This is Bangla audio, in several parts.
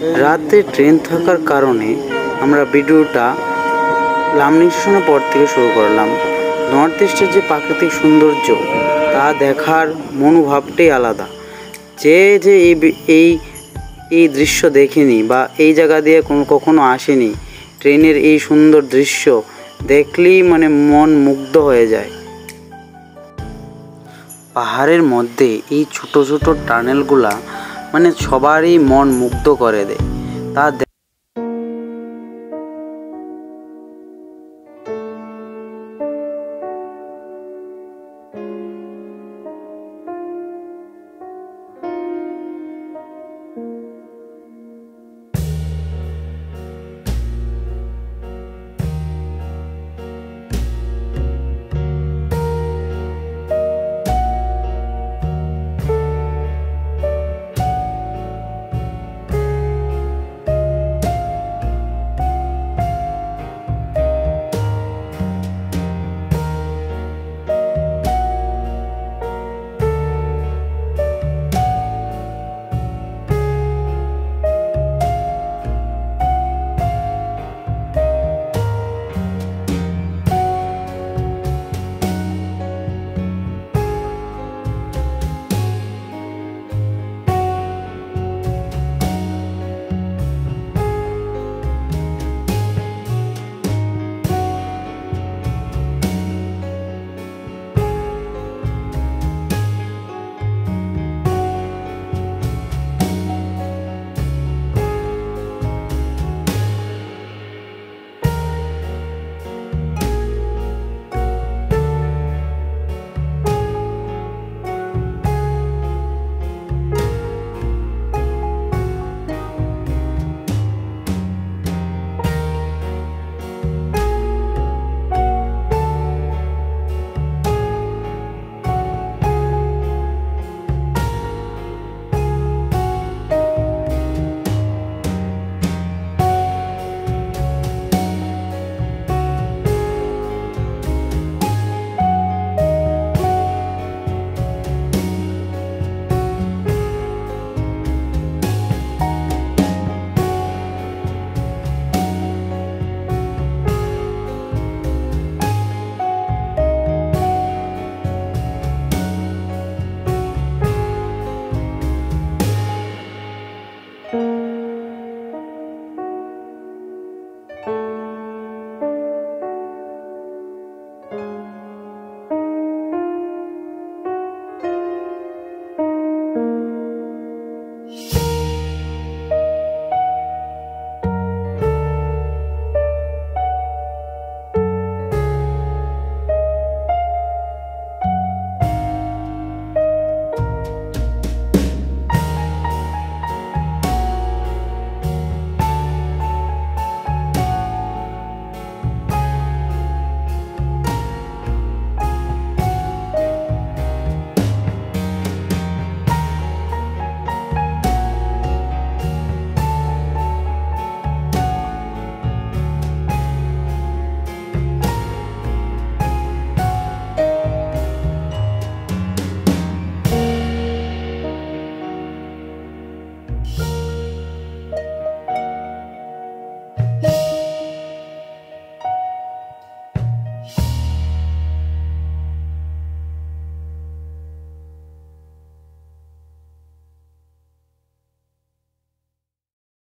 রাতে ট্রেন থাকার কারণে আমরা ভিডিওটা লামডিং স্টেশনের পর থেকে শুরু করলাম। নর্থ ইস্টের যে প্রাকৃতিক সৌন্দর্য তা দেখার মনোভাবটাই আলাদা। যে এই এই দৃশ্য দেখেনি বা এই জায়গা দিয়ে কখনো আসেনি, ট্রেনের এই সুন্দর দৃশ্য দেখলেই মানে মন মুগ্ধ হয়ে যায়। পাহাড়ের মধ্যে এই ছোট ছোট টানেলগুলা মানে সবারই মন মুগ্ধ করে দেয়। তা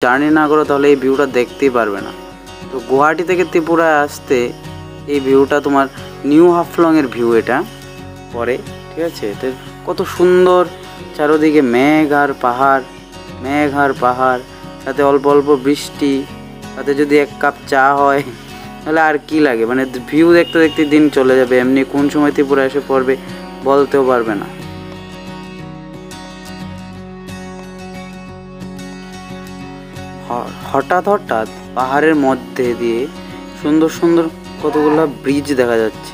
জার্নি না করো তাহলে এই ভিউটা দেখতেই পারবে না। তো গুয়াহাটি থেকে ত্রিপুরায় আসতে এই ভিউটা তোমার নিউ হাফলংয়ের ভিউ এটা পরে, ঠিক আছে। তো কত সুন্দর চারদিকে মেঘ আর পাহাড়, সাথে অল্প অল্প বৃষ্টি, সাথে যদি এক কাপ চা হয় তাহলে আর কি লাগে। মানে ভিউ দেখতে দেখতে দিন চলে যাবে, এমনি কোন সময় ত্রিপুরা এসে পড়বে বলতেও পারবে না। হঠাৎ পাহাড়ের মধ্যে দিয়ে সুন্দর সুন্দর কতগুলো ব্রিজ দেখা যাচ্ছে।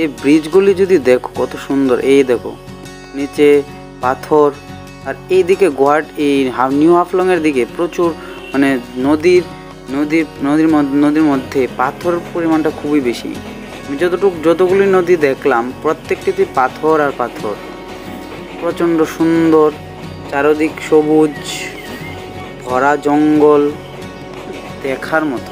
এই ব্রিজগুলি যদি দেখো কত সুন্দর, এই দেখো নিচে পাথর, আর এইদিকে এই নিউ হাফলংয়ের দিকে প্রচুর মানে নদীর মধ্যে পাথরের পরিমাণটা খুবই বেশি। আমি যতগুলি নদী দেখলাম প্রত্যেকটিতে পাথর আর পাথর, প্রচণ্ড সুন্দর, চারদিক সবুজ ভরা জঙ্গল দেখার মতো।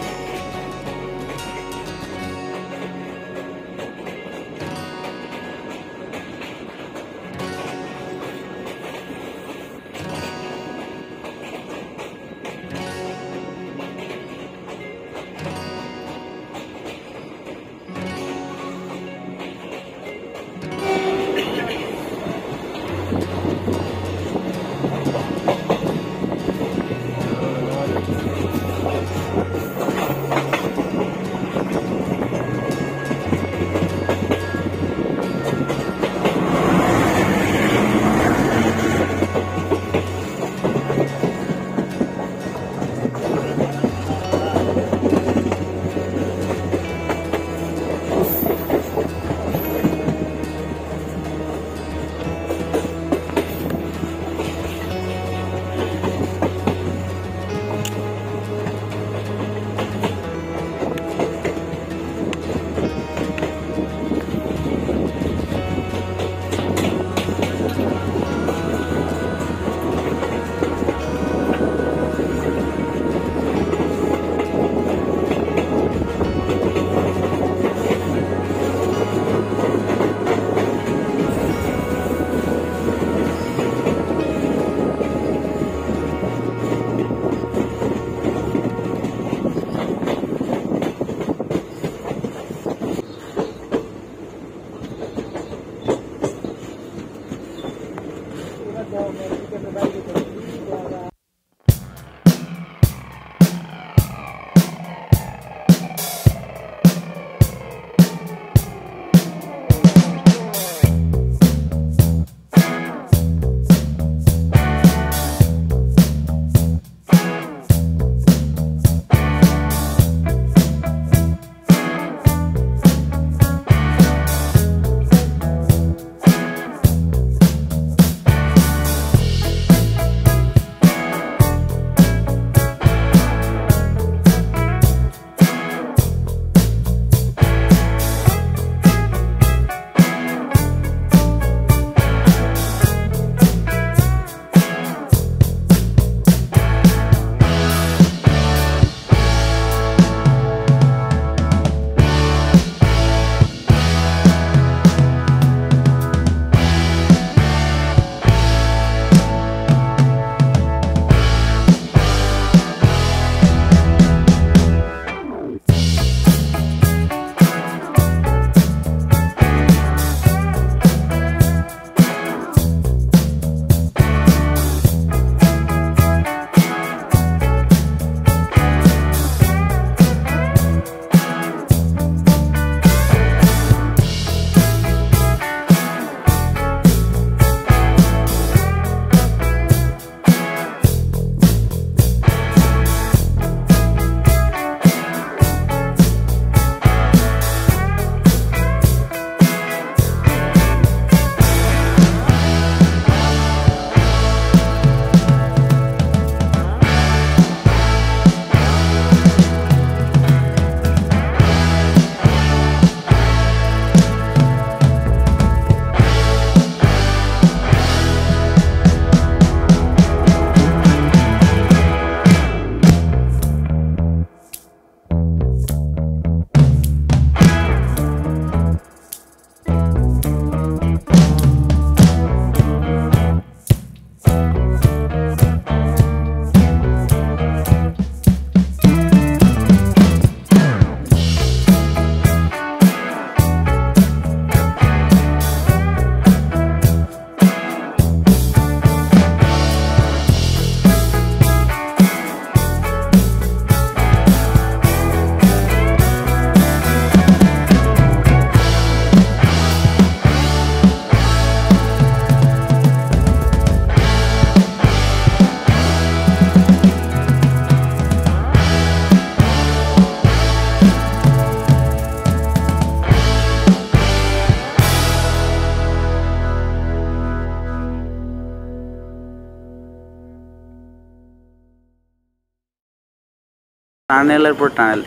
টানেলের পর টানেল।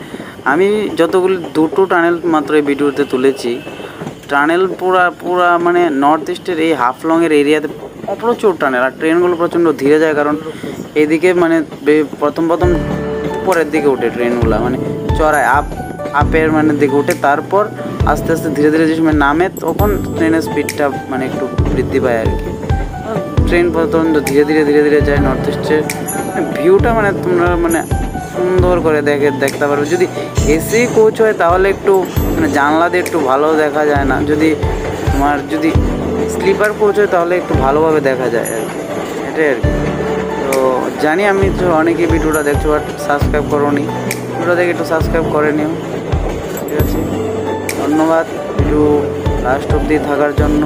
আমি যতগুলি দুটো টানেল মাত্র এই ভিডিওতে তুলেছি। টানেল পুরা মানে নর্থ ইস্টের এই হাফলংয়ের এরিয়াতে প্রচুর টানে, আর ট্রেনগুলো প্রচণ্ড ধীরে যায়, কারণ এইদিকে মানে প্রথম প্রথম উপরের দিকে ওঠে ট্রেনগুলো, মানে চড়ায় আপের মানে দিকে ওঠে, তারপর আস্তে আস্তে ধীরে ধীরে যে সময় নামে তখন ট্রেনের স্পিডটা মানে একটু বৃদ্ধি পায় আর কি। ট্রেন প্রচণ্ড ধীরে ধীরে ধীরে ধীরে যায়। নর্থ ইস্টের ভিউটা মানে তোমরা মানে সুন্দর করে দেখতে পারবে। যদি এসি কোচ হয় তাহলে একটু মানে জানলা দিয়ে একটু ভালো দেখা যায় না, যদি তোমার যদি স্লিপার কোচ হয় তাহলে একটু ভালোভাবে দেখা যায় আর কি, এটাই আর কি। তো জানি আমি তো অনেকেই ভিডিওটা দেখছো, বাট সাবস্ক্রাইব করোনি, ভিডিও দেখে একটু সাবস্ক্রাইব করে নিও, ঠিক আছে? ধন্যবাদ ভিডিও লাস্ট অবধি থাকার জন্য।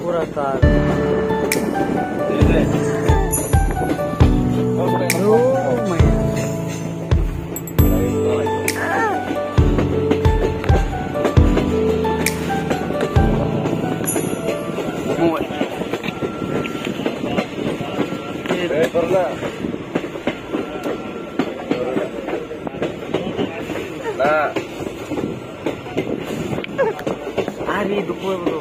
पूरा कार Ari, dupo bro.